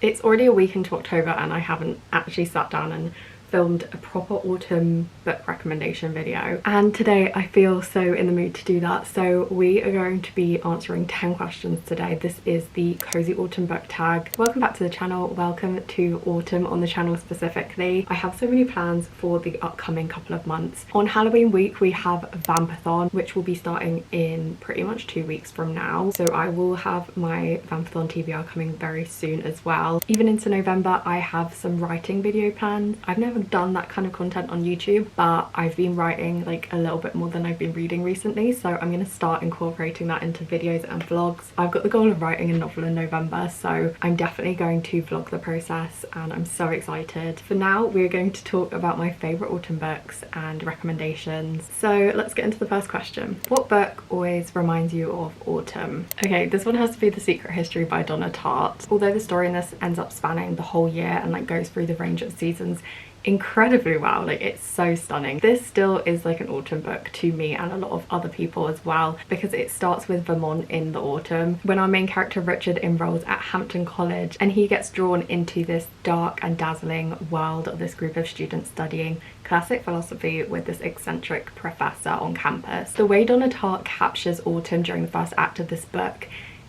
It's already a week into October and I haven't actually sat down and filmed a proper autumn book recommendation video, and today I feel so in the mood to do that. So we are going to be answering 10 questions today. This is the cozy autumn book tag. Welcome back to the channel, welcome to autumn on the channel specifically. I have so many plans for the upcoming couple of months. On Halloween week we have vampathon, which will be starting in pretty much 2 weeks from now, so I will have my vampathon TBR coming very soon as well. Even into November I have some writing video plans. I've never done that kind of content on YouTube, but I've been writing like a little bit more than I've been reading recently, so I'm going to start incorporating that into videos and vlogs. I've got the goal of writing a novel in November, so I'm definitely going to vlog the process and I'm so excited. For now we're going to talk about my favourite autumn books and recommendations. So let's get into the first question. What book always reminds you of autumn? Okay, this one has to be The Secret History by Donna Tartt. Although the story in this ends up spanning the whole year and like goes through the range of seasons incredibly well, like it's so stunning. This still is like an autumn book to me and a lot of other people as well, because it starts with Vermont in the autumn when our main character Richard enrolls at Hampton College and he gets drawn into this dark and dazzling world of this group of students studying classic philosophy with this eccentric professor on campus. The way Donna Tartt captures autumn during the first act of this book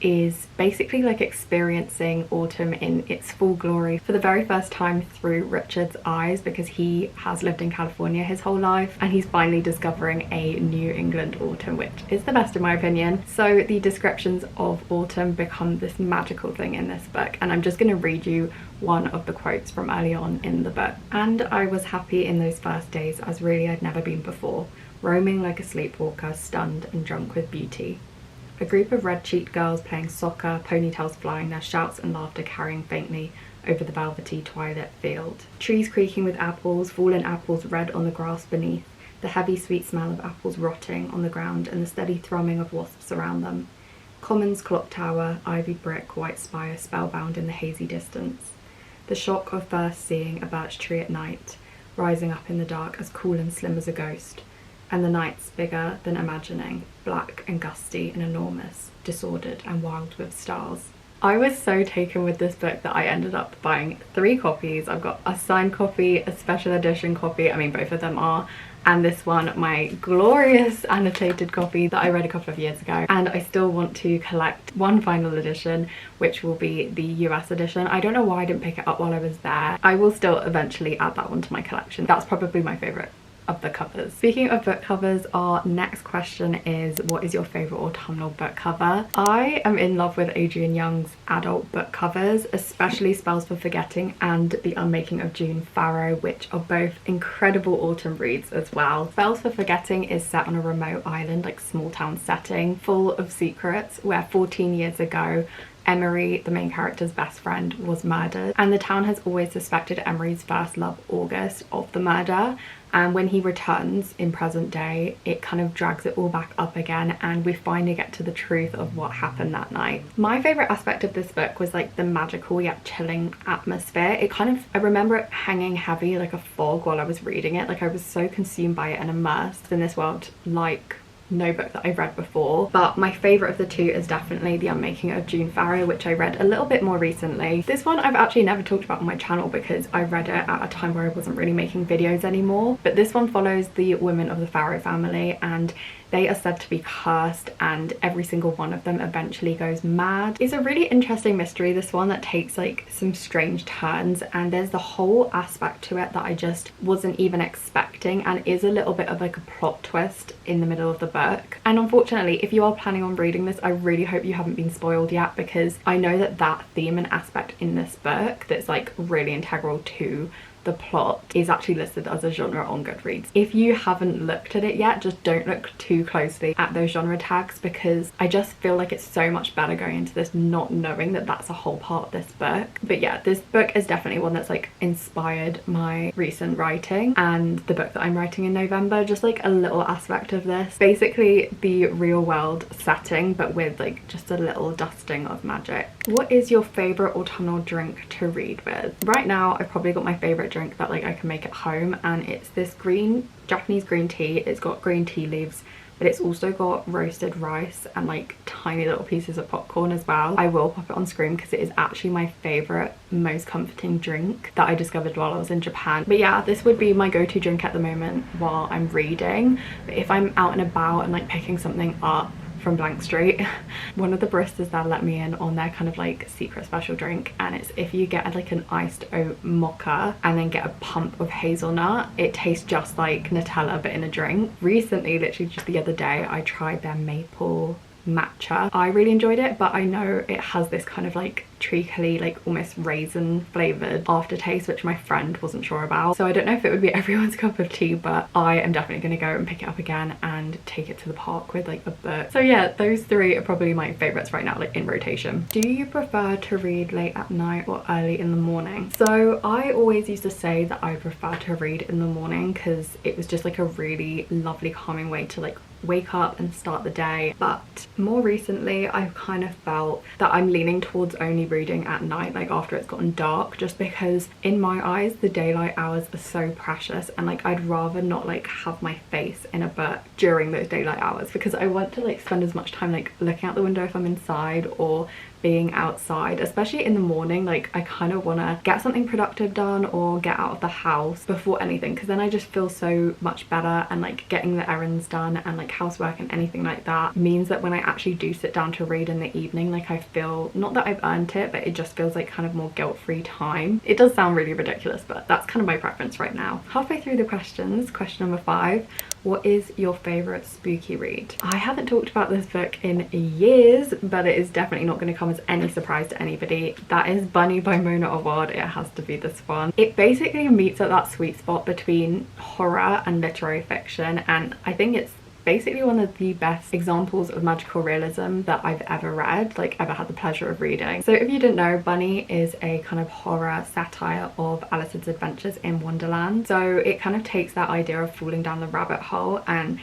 is basically like experiencing autumn in its full glory for the very first time through Richard's eyes, because he has lived in California his whole life and he's finally discovering a New England autumn, which is the best in my opinion. So the descriptions of autumn become this magical thing in this book, and I'm just going to read you one of the quotes from early on in the book. "And I was happy in those first days as really I'd never been before, roaming like a sleepwalker, stunned and drunk with beauty. A group of red-cheeked girls playing soccer, ponytails flying, their shouts and laughter carrying faintly over the velvety twilit field. Trees creaking with apples, fallen apples red on the grass beneath, the heavy sweet smell of apples rotting on the ground and the steady thrumming of wasps around them. Commons clock tower, ivy brick, white spire spellbound in the hazy distance. The shock of first seeing a birch tree at night, rising up in the dark as cool and slim as a ghost. And the nights bigger than imagining, black and gusty and enormous, disordered and wild with stars." I was so taken with this book that I ended up buying 3 copies. I've got a signed copy, a special edition copy, I mean both of them are, and this one, my glorious annotated copy that I read a couple of years ago. And I still want to collect one final edition, which will be the US edition. I don't know why I didn't pick it up while I was there. I will still eventually add that one to my collection. That's probably my favourite of the covers. Speaking of book covers, our next question is, what is your favorite autumnal book cover? I am in love with Adrienne Young's adult book covers, especially Spells for Forgetting and The Unmaking of June Farrow, which are both incredible autumn reads as well. Spells for Forgetting is set on a remote island, like small town setting, full of secrets, where 14 years ago Emery, the main character's best friend, was murdered, and the town has always suspected Emery's first love, August, of the murder. And when he returns in present day, it kind of drags it all back up again and we finally get to the truth of what happened that night. My favourite aspect of this book was like the magical yet chilling atmosphere. It kind of, I remember it hanging heavy like a fog while I was reading it. Like I was so consumed by it and immersed in this world like no book that I've read before. But my favourite of the two is definitely The Unmaking of June Farrow, which I read a little bit more recently. This one I've actually never talked about on my channel because I read it at a time where I wasn't really making videos anymore. But this one follows the women of the Farrow family and they are said to be cursed and every single one of them eventually goes mad. It's a really interesting mystery, this one, that takes like some strange turns, and there's the whole aspect to it that I just wasn't even expecting and is a little bit of like a plot twist in the middle of the book. And unfortunately, if you are planning on reading this, I really hope you haven't been spoiled yet, because I know that that theme and aspect in this book that's like really integral to the plot is actually listed as a genre on Goodreads. If you haven't looked at it yet, just don't look too closely at those genre tags, because I just feel like it's so much better going into this not knowing that that's a whole part of this book. But yeah, this book is definitely one that's like inspired my recent writing and the book that I'm writing in November. Just like a little aspect of this, basically the real world setting but with like just a little dusting of magic. What is your favorite autumnal drink to read with? Right now I've probably got my favorite drink that like I can make at home, and it's this green Japanese green tea. It's got green tea leaves, but it's also got roasted rice and like tiny little pieces of popcorn as well. I will pop it on screen because it is actually my favorite, most comforting drink that I discovered while I was in Japan. But yeah, this would be my go-to drink at the moment while I'm reading. But if I'm out and about and like picking something up from Blank Street, one of the baristas there let me in on their kind of like secret special drink, and it's if you get like an iced oat mocha and then get a pump of hazelnut, it tastes just like Nutella but in a drink. Recently, literally just the other day, I tried their maple matcha. I really enjoyed it, but I know it has this kind of like treacly, like almost raisin flavored aftertaste, which my friend wasn't sure about. So I don't know if it would be everyone's cup of tea, but I am definitely going to go and pick it up again and take it to the park with like a book. So yeah, those three are probably my favorites right now, like in rotation. Do you prefer to read late at night or early in the morning? So I always used to say that I prefer to read in the morning because it was just like a really lovely calming way to like wake up and start the day. But more recently I've kind of felt that I'm leaning towards only reading at night, like after it's gotten dark, just because in my eyes the daylight hours are so precious, and like I'd rather not like have my face in a book during those daylight hours because I want to like spend as much time like looking out the window if I'm inside or being outside, especially in the morning. Like I kind of want to get something productive done or get out of the house before anything, because then I just feel so much better, and like getting the errands done and like housework and anything like that means that when I actually do sit down to read in the evening, like I feel not that I've earned it, but it just feels like kind of more guilt-free time. It does sound really ridiculous, but that's kind of my preference right now. Halfway through the questions, question number 5. What is your favourite spooky read? I haven't talked about this book in years, but it is definitely not going to come as any surprise to anybody. That is Bunny by Mona Awad. It has to be this one. It basically meets at that sweet spot between horror and literary fiction, and I think it's basically one of the best examples of magical realism that I've ever read, like ever had the pleasure of reading. So if you didn't know, Bunny is a kind of horror satire of Alice's Adventures in Wonderland. So it kind of takes that idea of falling down the rabbit hole and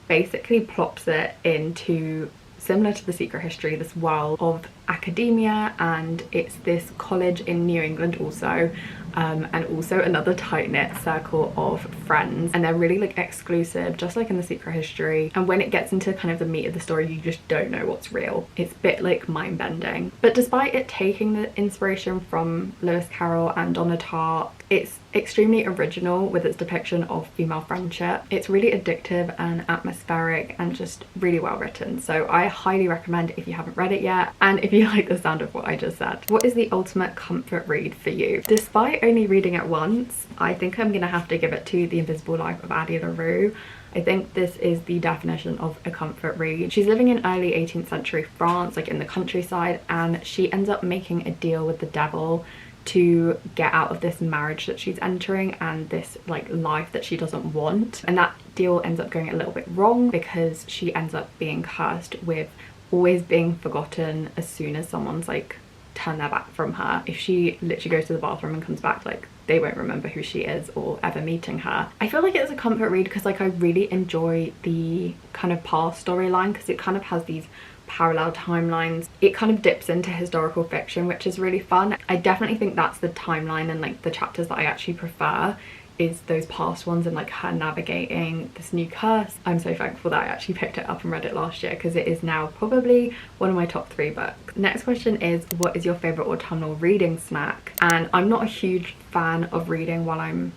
basically plops it into, similar to The Secret History, this world of academia, and it's this college in New England also, and also another tight-knit circle of friends, and they're really like exclusive, just like in The Secret History. And when it gets into kind of the meat of the story, you just don't know what's real. It's a bit like mind-bending. But despite it taking the inspiration from Lewis Carroll and Donna Tartt, it's extremely original with its depiction of female friendship. It's really addictive and atmospheric and just really well written. So I highly recommend it if you haven't read it yet, and if you like the sound of what I just said. What is the ultimate comfort read for you? Despite only reading it once, I think I'm gonna have to give it to The Invisible Life of Addie LaRue. I think this is the definition of a comfort read. She's living in early 18th century France, like in the countryside, and she ends up making a deal with the devil to get out of this marriage that she's entering and this like life that she doesn't want. And that deal ends up going a little bit wrong because she ends up being cursed with always being forgotten as soon as someone's like turned their back from her. If she literally goes to the bathroom and comes back, like they won't remember who she is or ever meeting her. I feel like it's a comfort read because like I really enjoy the kind of past storyline because it kind of has these parallel timelines. It kind of dips into historical fiction, which is really fun. I definitely think that's the timeline and like the chapters that I actually prefer, is those past ones and like her navigating this new curse. I'm so thankful that I actually picked it up and read it last year because it is now probably one of my top 3 books. Next question is, what is your favorite autumnal reading snack? And I'm not a huge fan of reading while I'm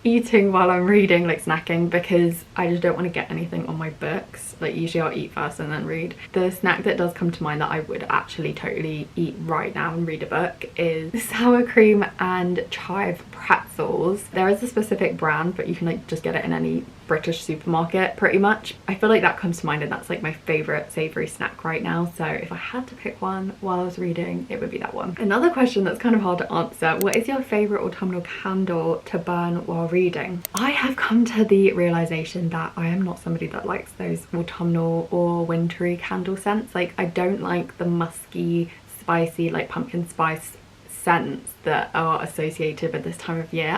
eating while I'm reading, like snacking, because I just don't want to get anything on my books. Like usually I'll eat first and then read. The snack that does come to mind that I would actually totally eat right now and read a book is sour cream and chive pretzels. There is a specific brand, but you can like just get it in any British supermarket pretty much. I feel like that comes to mind and that's like my favorite savory snack right now. So if I had to pick one while I was reading, it would be that one. Another question that's kind of hard to answer: what is your favorite autumnal candle to burn while reading? I have come to the realization that I am not somebody that likes those autumnal or wintry candle scents. Like I don't like the musky, spicy, like pumpkin spice scents that are associated with this time of year.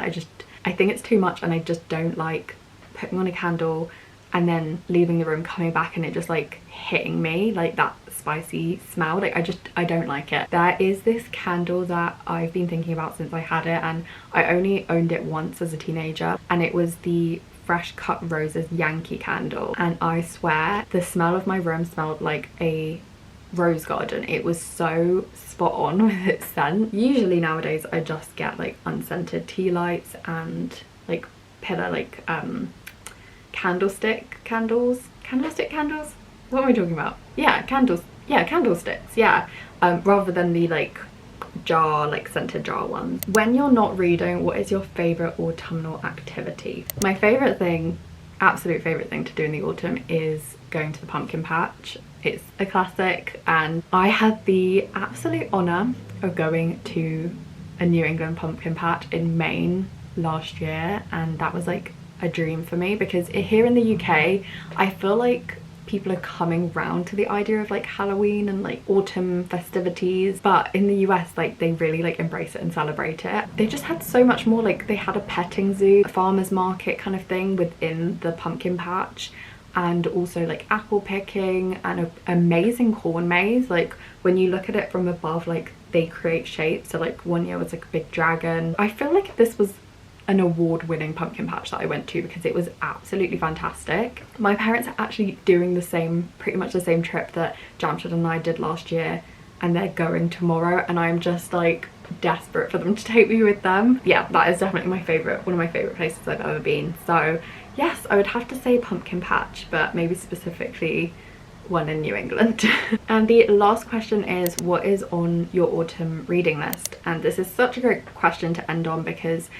I think it's too much, and I just don't like putting on a candle and then leaving the room, coming back and it just like hitting me like that spicy smell. Like I don't like it. There is this candle that I've been thinking about since I had it, and I only owned it once as a teenager, and it was the Fresh Cut Roses Yankee candle, and I swear the smell of my room smelled like a rose garden. It was so spot on with its scent. Usually nowadays I just get like unscented tea lights and like pillar like candlestick candles. What am I talking about? Yeah, candlesticks, yeah. Rather than the like jar, like scented jar ones. When you're not reading, what is your favorite autumnal activity? My favorite thing, absolute favorite thing to do in the autumn is going to the pumpkin patch. It's a classic, and I had the absolute honor of going to a New England pumpkin patch in Maine last year, and that was like a dream for me, because here in the UK I feel like people are coming round to the idea of like Halloween and like autumn festivities, but in the US like they really like embrace it and celebrate it. They just had so much more, like they had a petting zoo, a farmer's market kind of thing within the pumpkin patch, and also like apple picking and an amazing corn maze. Like when you look at it from above, like they create shapes. So like one year was like a big dragon. I feel like this was an award-winning pumpkin patch that I went to because it was absolutely fantastic. My parents are actually doing the same, pretty much the same trip that Jamshid and I did last year, and they're going tomorrow, and I'm just like desperate for them to take me with them. Yeah, that is definitely my favorite, one of my favorite places I've ever been. So yes, I would have to say pumpkin patch, but maybe specifically one in New England. And the last question is, what is on your autumn reading list? And this is such a great question to end on because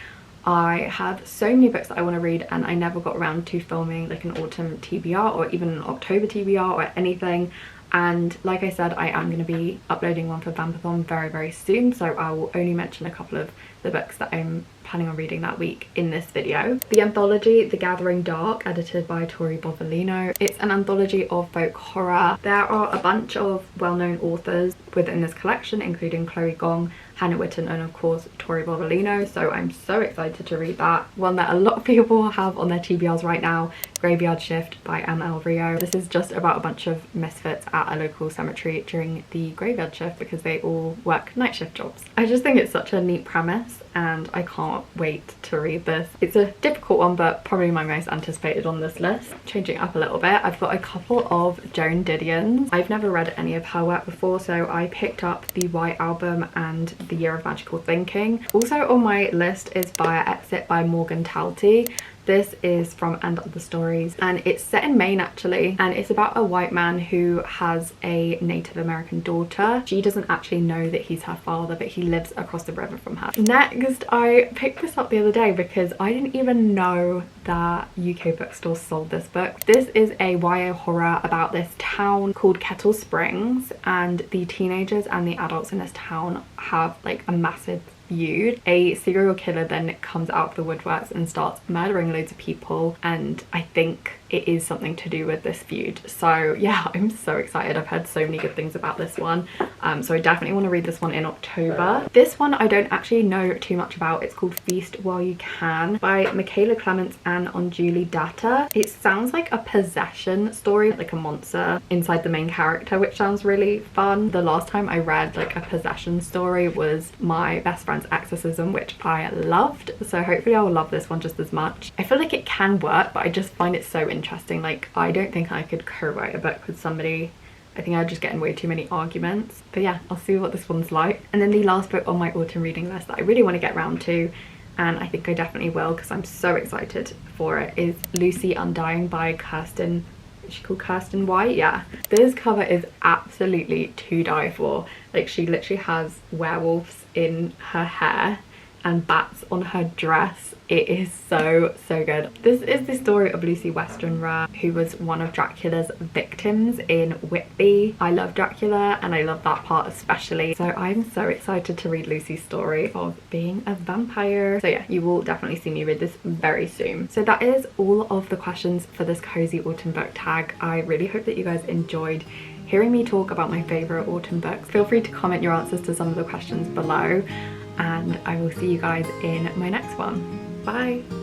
I have so many books that I want to read, and I never got around to filming like an autumn TBR or even an October TBR or anything. And like I said, I am going to be uploading one for Vampathon very soon, so I will only mention a couple of the books that I'm planning on reading that week in this video. The anthology The Gathering Dark, edited by Tori Bovolino. It's an anthology of folk horror. There are a bunch of well-known authors within this collection, including Chloe Gong, Hannah Witten, and of course Tori Bovolino, so I'm so excited to read that. One that a lot of people have on their TBRs right now, Graveyard Shift by M.L. Rio. This is just about a bunch of misfits at a local cemetery during the graveyard shift because they all work night shift jobs. I just think it's such a neat premise, and I can't wait to read this. It's a difficult one, but probably my most anticipated on this list. Changing it up a little bit, I've got a couple of Joan Didion's. I've never read any of her work before, so I picked up the White Album and The Year of Magical Thinking. Also on my list is Fire Exit by Morgan Talty. This is from And Other Stories, and it's set in Maine actually, and it's about a white man who has a Native American daughter. She doesn't actually know that he's her father, but he lives across the river from her. Next, I picked this up the other day because I didn't even know that UK bookstores sold this book. This is a YA horror about this town called Kettle Springs, and the teenagers and the adults in this town have like a massive feud. A serial killer then comes out of the woodworks and starts murdering loads of people, and I think it is something to do with this feud. So yeah, I'm so excited. I've heard so many good things about this one, so I definitely want to read this one in October. This one I don't actually know too much about. It's called Feast While You Can by Michaela Clements and Anjuli Datta. It sounds like a possession story, like a monster inside the main character, which sounds really fun. The last time I read like a possession story was My Best Friend's Exorcism, which I loved, so hopefully I will love this one just as much. I feel like it can work, but I just find it so interesting. Like I don't think I could co-write a book with somebody. I think I'd just get in way too many arguments. But yeah, I'll see what this one's like. And then the last book on my autumn reading list that I really want to get around to, and I think I definitely will because I'm so excited for it, is Lucy Undying by Kirsten. Is she called Kirsten White? Yeah. This cover is absolutely to die for. Like she literally has werewolves in her hair and bats on her dress. It is so good. This is the story of Lucy Westenra, who was one of Dracula's victims in Whitby. I love Dracula and I love that part especially, so I'm so excited to read Lucy's story of being a vampire. So yeah, you will definitely see me read this very soon. So that is all of the questions for this cozy autumn book tag. I really hope that you guys enjoyed hearing me talk about my favorite autumn books. Feel free to comment your answers to some of the questions below, and I will see you guys in my next one. Bye!